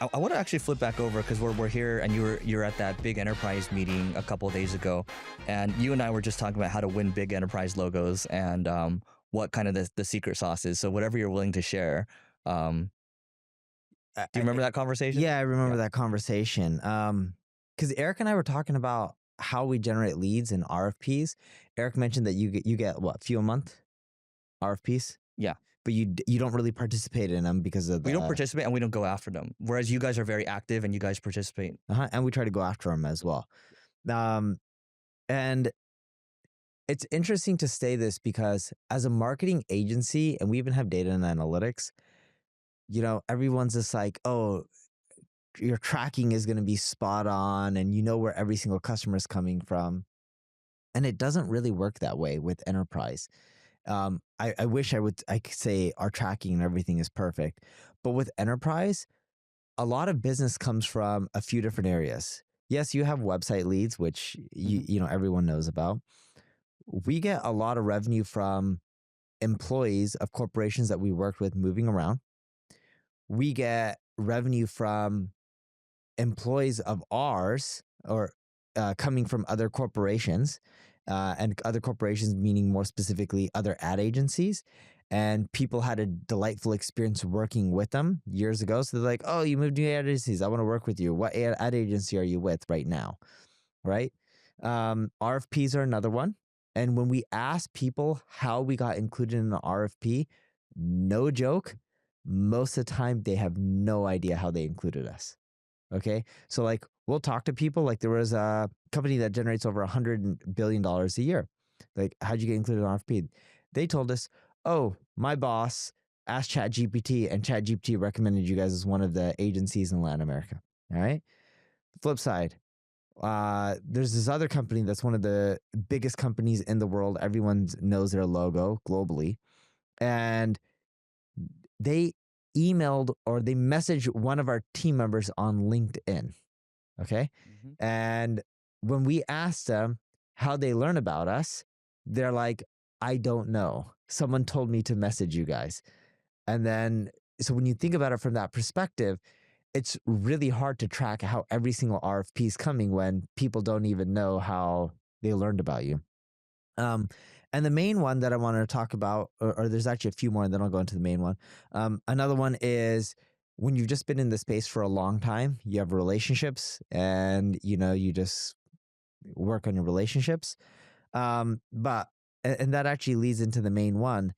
I want to actually flip back over because we're here and you're at that big enterprise meeting a couple of days ago, and you and I were just talking about how to win big enterprise logos and what kind of the secret sauce is. So whatever you're willing to share. Do you remember that conversation? Yeah, I remember that conversation. Because Eric and I were talking about how we generate leads in RFPs. Eric mentioned that you get what, few a month RFPs? Yeah. But you don't really participate in them because of we don't participate and we don't go after them. Whereas you guys are very active and you guys participate. And we try to go after them as well. And it's interesting to say this because as a marketing agency, and we even have data and analytics, you know, everyone's just like, oh, your tracking is going to be spot on and you know where every single customer is coming from. And it doesn't really work that way with enterprise. I wish I could say our tracking and everything is perfect, but with enterprise, a lot of business comes from a few different areas. Yes, you have website leads, which you know everyone knows about. We get a lot of revenue from employees of corporations that we worked with moving around. We get revenue from employees of ours or coming from other corporations, and other corporations meaning more specifically other ad agencies. And people had a delightful experience working with them years ago. So they're like, oh, you moved to ad agencies. I want to work with you. What ad agency are you with right now? Right? RFPs are another one. And when we ask people how we got included in an RFP, no joke, most of the time they have no idea how they included us. Okay. So like we'll talk to people, like there was a company that generates over $100 billion a year. Like, how'd you get included in RFP? They told us, oh, my boss asked ChatGPT and ChatGPT recommended you guys as one of the agencies in Latin America. All right. Flip side. There's this other company that's one of the biggest companies in the world. Everyone knows their logo globally. And they emailed or they messaged one of our team members on LinkedIn. Okay. Mm-hmm. And when we asked them how they learn about us, they're like, I don't know. Someone told me to message you guys. And then, so when you think about it from that perspective, it's really hard to track how every single RFP is coming when people don't even know how they learned about you. And the main one that I want to talk about, or there's actually a few more, and then I'll go into the main one. Another one is when you've just been in the space for a long time, you have relationships and, you know, you just work on your relationships. And that actually leads into the main one.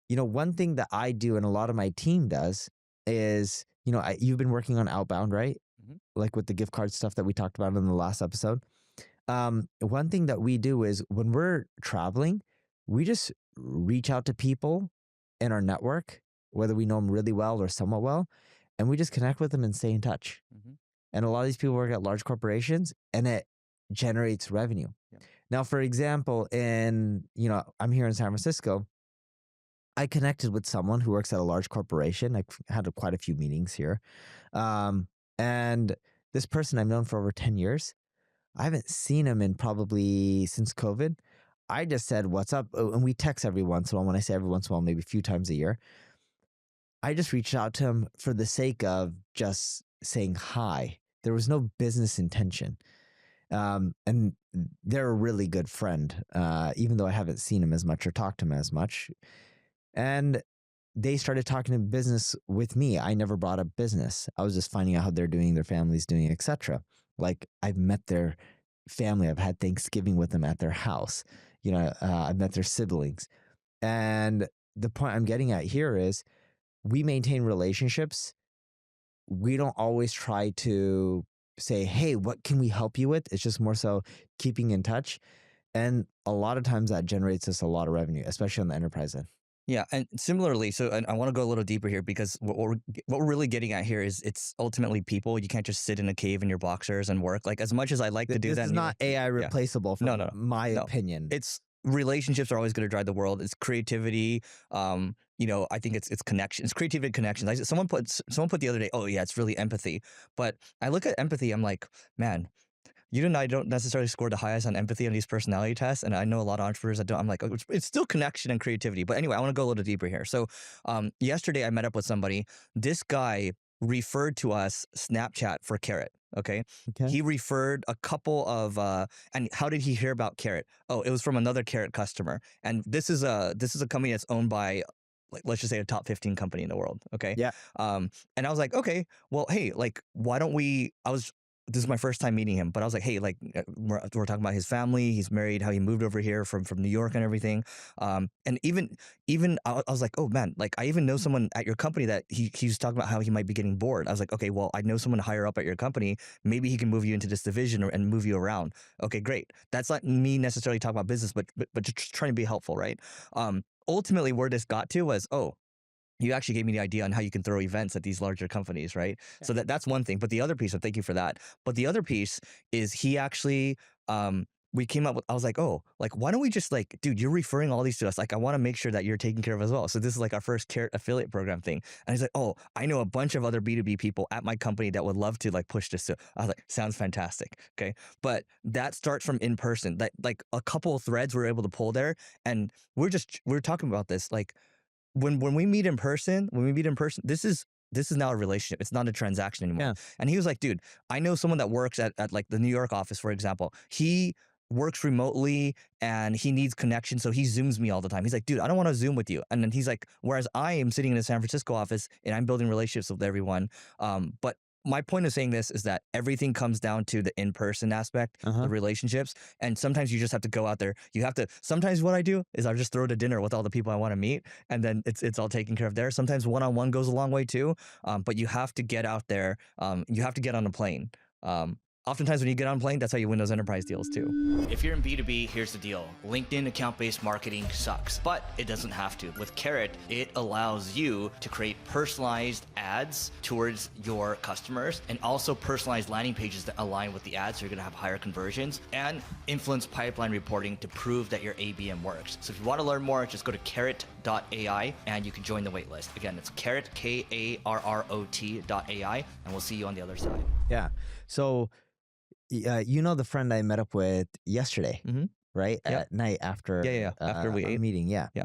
You know, one thing that I do and a lot of my team does is, you know, you've been working on outbound, right? Mm-hmm. Like with the gift card stuff that we talked about in the last episode. One thing that we do is when we're traveling, we just reach out to people in our network, whether we know them really well or somewhat well, and we just connect with them and stay in touch. Mm-hmm. And a lot of these people work at large corporations and it generates revenue. Yeah. Now, for example, I'm here in San Francisco. I connected with someone who works at a large corporation. I've had quite a few meetings here. And this person I've known for over 10 years. I haven't seen him in probably since COVID. I just said, what's up? And we text every once in a while. When I say every once in a while, maybe a few times a year. I just reached out to him for the sake of just saying hi. There was no business intention. And they're a really good friend, even though I haven't seen him as much or talked to him as much. And they started talking to business with me. I never brought up business. I was just finding out how they're doing, their family's doing, etc. Like I've met their family. I've had Thanksgiving with them at their house. You know, I've met their siblings. And the point I'm getting at here is we maintain relationships. We don't always try to say, hey, what can we help you with? It's just more so keeping in touch. And a lot of times that generates us a lot of revenue, especially on the enterprise end. Yeah, and similarly, so I want to go a little deeper here because what we're really getting at here is it's ultimately people. You can't just sit in a cave in your boxers and work. Like as much as I like to do that. This is not AI replaceable from my opinion. It's relationships are always going to drive the world. It's creativity. You know, I think it's connection. It's creativity and connections. Someone put the other day, oh yeah, it's really empathy. But I look at empathy, I'm like, man, you and I don't necessarily score the highest on empathy on these personality tests. And I know a lot of entrepreneurs that don't. I'm like, oh, it's still connection and creativity. But anyway, I want to go a little deeper here. So yesterday I met up with somebody. This guy referred to us Snapchat for Carrot. Okay. Okay. He referred a couple of and how did he hear about Carrot? Oh, it was from another Carrot customer. And this is a company that's owned by, like, let's just say a top 15 company in the world. Okay. Yeah. And I was like, okay, well, hey, like, why don't we, this is my first time meeting him, but I was like, hey, like, we're talking about his family. He's married, how he moved over here from New York and everything. And even I was like, oh man, like, I even know someone at your company that he's talking about how he might be getting bored. I was like, okay, well, I know someone higher up at your company. Maybe he can move you into this division and move you around. Okay, great. That's not me necessarily talking about business, but just trying to be helpful, right? Ultimately, where this got to was, oh, you actually gave me the idea on how you can throw events at these larger companies, right? Yeah. So that's one thing. But the other piece, so thank you for that. But the other piece is he actually, we came up with, I was like, oh, like, why don't we just, like, dude, you're referring all these to us. Like, I want to make sure that you're taken care of as well. So this is like our first Carrot affiliate program thing. And he's like, oh, I know a bunch of other B2B people at my company that would love to, like, push this. So I was like, sounds fantastic. Okay. But that starts from in person. That, like, a couple of threads we were able to pull there. And we're talking about this, like, when we meet in person, this is now a relationship. It's not a transaction anymore. Yeah. And he was like, dude, I know someone that works at like the New York office, for example. He works remotely and he needs connection, so he Zooms me all the time. He's like, dude, I don't want to Zoom with you. And then he's like, whereas I am sitting in the San Francisco office and I'm building relationships with everyone. But my point of saying this is that everything comes down to the in-person aspect, the relationships. And sometimes you just have to go out there. You have to, sometimes what I do is I just throw to dinner with all the people I want to meet, and then it's all taken care of there. Sometimes one-on-one goes a long way too. But you have to get out there. You have to get on a plane. Oftentimes when you get on a plane, that's how you win those enterprise deals too. If you're in B2B, here's the deal. LinkedIn account-based marketing sucks, but it doesn't have to. With Carrot, it allows you to create personalized ads towards your customers and also personalized landing pages that align with the ads, so you're gonna have higher conversions, and influence pipeline reporting to prove that your ABM works. So if you wanna learn more, just go to carrot.ai and you can join the waitlist. Again, it's Carrot, KARROT.ai, and we'll see you on the other side. Yeah. So, you know the friend I met up with yesterday, right? Yeah. At night after after we ate. meeting. Yeah. Yeah.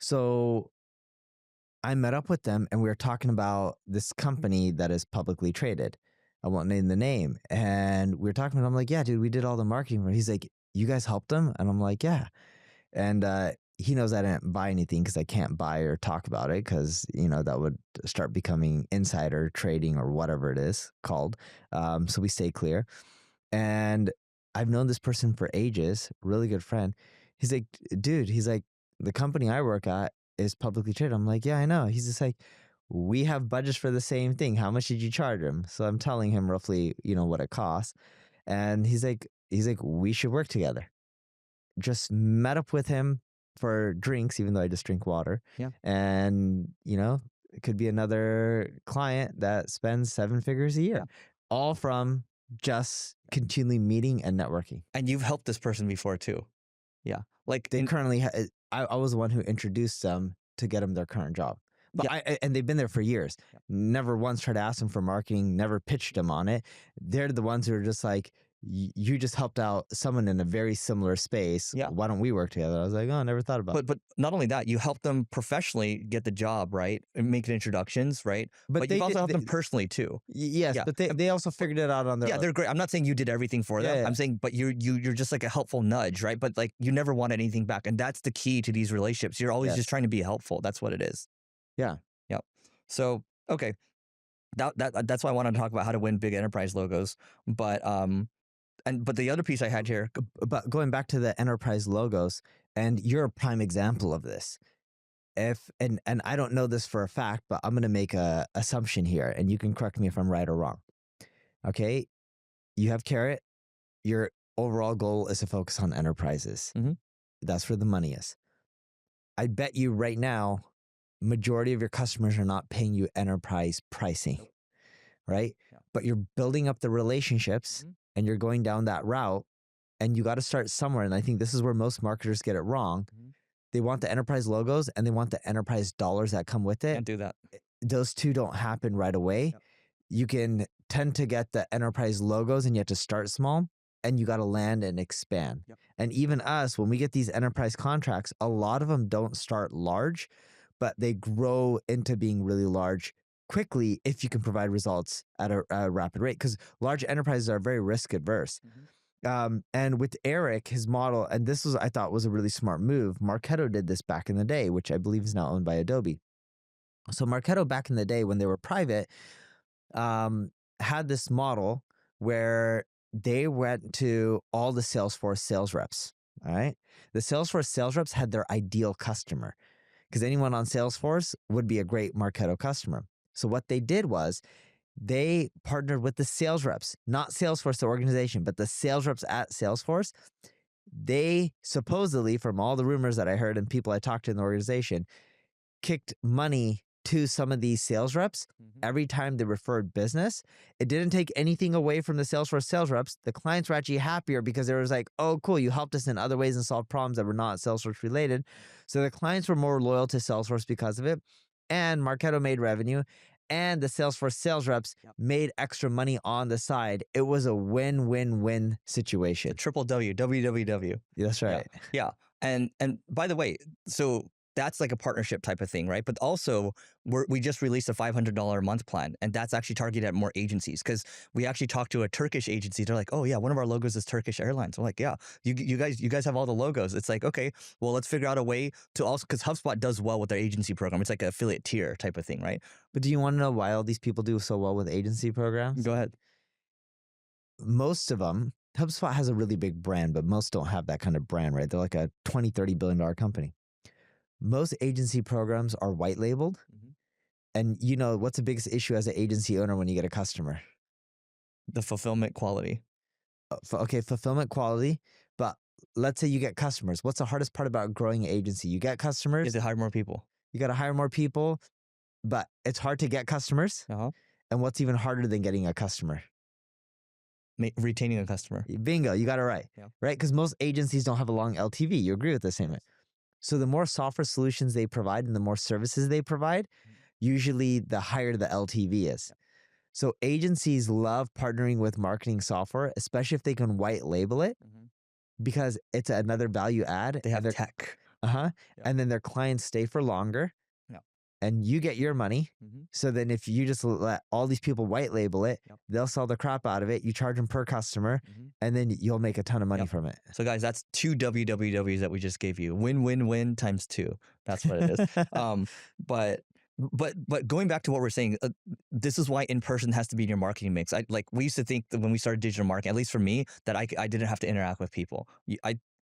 So I met up with them and we were talking about this company that is publicly traded. I won't name the name. And we were talking about, I'm like, yeah, dude, we did all the marketing for it. He's like, you guys helped them? And I'm like, yeah. And he knows I didn't buy anything because I can't buy or talk about it because, you know, that would start becoming insider trading or whatever it is called. So we stay clear. And I've known this person for ages, really good friend. He's like, dude, he's like, the company I work at is publicly traded. I'm like, yeah, I know. He's just like, we have budgets for the same thing. How much did you charge him? So I'm telling him roughly, you know, what it costs. And he's like, we should work together. Just met up with him for drinks, even though I just drink water. Yeah. And, you know, it could be another client that spends 7 figures a year, all from just continually meeting and networking. And you've helped this person before too. Yeah. Like they currently, I was the one who introduced them to get them their current job. But and they've been there for years. Yeah. Never once tried to ask them for marketing, never pitched them on it. They're the ones who are just like, you just helped out someone in a very similar space. Yeah. Why don't we work together? I was like, oh, I never thought about it. But not only that, you helped them professionally get the job, right? And make introductions, right? But you've also helped them personally too. Yes, yeah. But they also figured it out on their own. Yeah, they're great. I'm not saying you did everything for them. I'm saying, but you're just like a helpful nudge, right? But like you never want anything back. And that's the key to these relationships. You're always just trying to be helpful. That's what it is. Yeah. Yep. So, okay. That's why I wanted to talk about how to win big enterprise logos. But but the other piece I had here, but going back to the enterprise logos, and you're a prime example of this. And I don't know this for a fact, but I'm going to make a assumption here, and you can correct me if I'm right or wrong. Okay, you have Carrot. Your overall goal is to focus on enterprises. That's where the money is. I bet you right now, majority of your customers are not paying you enterprise pricing, right? Yeah. But you're building up the relationships. And you're going down that route, and you got to start somewhere. And I think this is where most marketers get it wrong. They want the enterprise logos and they want the enterprise dollars that come with it. Can't do that. Those two don't happen right away. Yep. You can tend to get the enterprise logos and you have to start small, and you got to land and expand. Yep. And even us, when we get these enterprise contracts, a lot of them don't start large, but they grow into being really large quickly if you can provide results at a rapid rate, because large enterprises are very risk adverse. And with Eric, his model, and this was, I thought, was a really smart move. Marketo did this back in the day, which I believe is now owned by Adobe. So Marketo back in the day when they were private had this model where they went to all the Salesforce sales reps. All right. The Salesforce sales reps had their ideal customer, because anyone on Salesforce would be a great Marketo customer. So what they did was they partnered with the sales reps, not Salesforce, the organization, but the sales reps at Salesforce. They supposedly, from all the rumors that I heard and people I talked to in the organization, kicked money to some of these sales reps every time they referred business. It didn't take anything away from the Salesforce sales reps. The clients were actually happier because they was like, oh, cool, you helped us in other ways and solved problems that were not Salesforce related. So the clients were more loyal to Salesforce because of it. And Marketo made revenue. And the Salesforce sales reps made extra money on the side. It was a win-win-win situation. Triple W, WWW. That's right. Yeah. And by the way, so that's like a partnership type of thing, right? But also, we just released a $500 a month plan, and that's actually targeted at more agencies, because we actually talked to a Turkish agency. They're like, oh yeah, one of our logos is Turkish Airlines. I'm like, yeah, you guys have all the logos. It's like, okay, well, let's figure out a way to also, because HubSpot does well with their agency program. It's like an affiliate tier type of thing, right? But do you want to know why all these people do so well with agency programs? Go ahead. Most of them, HubSpot has a really big brand, but most don't have that kind of brand, right? They're like a $20, $30 billion company. Most agency programs are white labeled. And you know, what's the biggest issue as an agency owner when you get a customer? The fulfillment quality. Okay, fulfillment quality. But let's say you get customers. What's the hardest part about growing an agency? You get customers. Is to hire more people. You got to hire more people, but it's hard to get customers. And what's even harder than getting a customer? Retaining a customer. Bingo, you got it right. Right? Because most agencies don't have a long LTV. You agree with this statement? So the more software solutions they provide and the more services they provide, usually the higher the LTV is. So agencies love partnering with marketing software, especially if they can white label it, because it's another value add. They have their tech. And then their clients stay for longer. And you get your money. So then if you just let all these people white label it, they'll sell the crap out of it. You charge them per customer, and then you'll make a ton of money from it. So guys, that's 2 WWWs that we just gave you. Win, win, win times 2. That's what it is. But going back to what we're saying, this is why in-person has to be in your marketing mix. We used to think that when we started digital marketing, at least for me, that I didn't have to interact with people.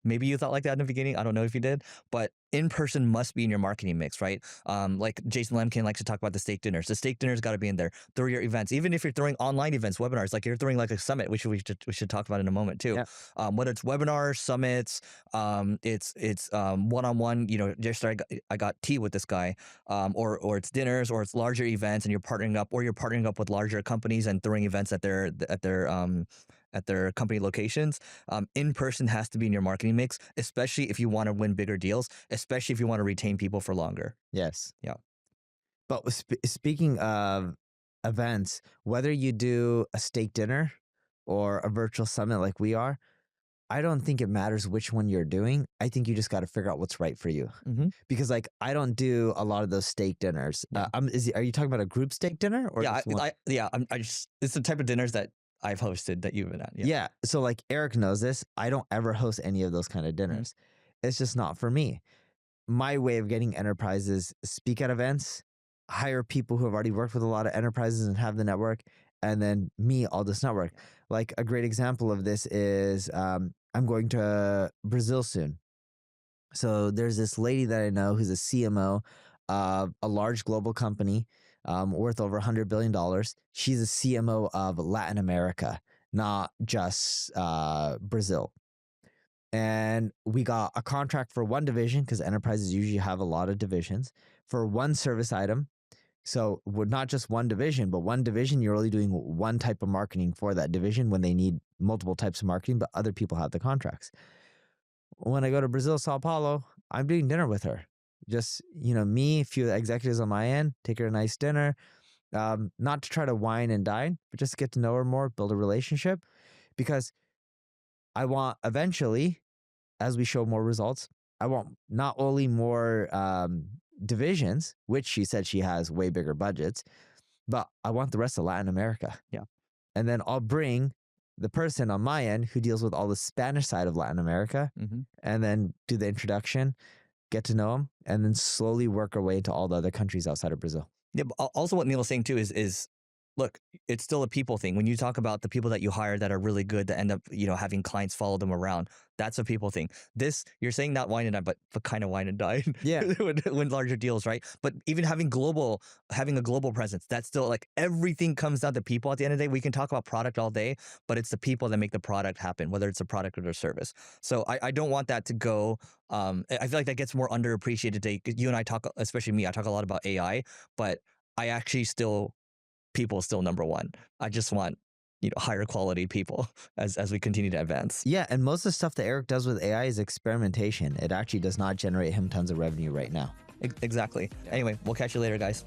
Maybe you thought like that in the beginning. I don't know if you did, but in-person must be in your marketing mix, right? Like Jason Lemkin likes to talk about the steak dinners. The steak dinners got to be in there. Throw your events, even if you're throwing online events, webinars, like you're throwing like a summit, which we should talk about in a moment too. Whether it's webinars, summits, it's one-on-one. You know, just I got tea with this guy, or it's dinners, or it's larger events, and you're partnering up with larger companies and throwing events at their company locations. In-person has to be in your marketing mix, especially if you want to win bigger deals, especially if you want to retain people for longer. Yes. Yeah. But speaking of events, whether you do a steak dinner or a virtual summit like we are, I don't think it matters which one you're doing. I think you just got to figure out what's right for you. Because like I don't do a lot of those steak dinners. Are you talking about a group steak dinner? Or it's the type of dinners that I've hosted that you've been at. Yeah. So like Eric knows this. I don't ever host any of those kind of dinners. It's just not for me. My way of getting enterprises, speak at events, hire people who have already worked with a lot of enterprises and have the network, and then I'll just network. Like a great example of this is I'm going to Brazil soon. So there's this lady that I know who's a CMO of a large global company worth over $100 billion. She's a CMO of Latin America, not just Brazil. And we got a contract for one division, because enterprises usually have a lot of divisions, for one service item. So we're not just one division, but one division, you're only doing one type of marketing for that division when they need multiple types of marketing, but other people have the contracts. When I go to Brazil, Sao Paulo, I'm doing dinner with her. Just, me, a few executives on my end, take her a nice dinner, not to try to wine and dine, but just get to know her more, build a relationship, because I want eventually, as we show more results, I want not only more divisions, which she said she has way bigger budgets, but I want the rest of Latin America. Yeah. And then I'll bring the person on my end who deals with all the Spanish side of Latin America, and then do the introduction, get to know them, and then slowly work our way into all the other countries outside of Brazil. Yeah, but also what Neil was saying too is look, it's still a people thing. When you talk about the people that you hire that are really good that end up, having clients follow them around, that's a people thing. This, you're saying not wine and dine, but kind of wine and dine. Yeah. When larger deals, right? But even having a global presence, that's still like everything comes down to people at the end of the day. We can talk about product all day, but it's the people that make the product happen, whether it's a product or a service. So I don't want that to go. I feel like that gets more underappreciated today. You and I talk, especially me, I talk a lot about AI, but I actually people still number one. I just want higher quality people as we continue to advance. Yeah, and most of the stuff that Eric does with AI is experimentation. It actually does not generate him tons of revenue right now. Exactly. Anyway, we'll catch you later, guys.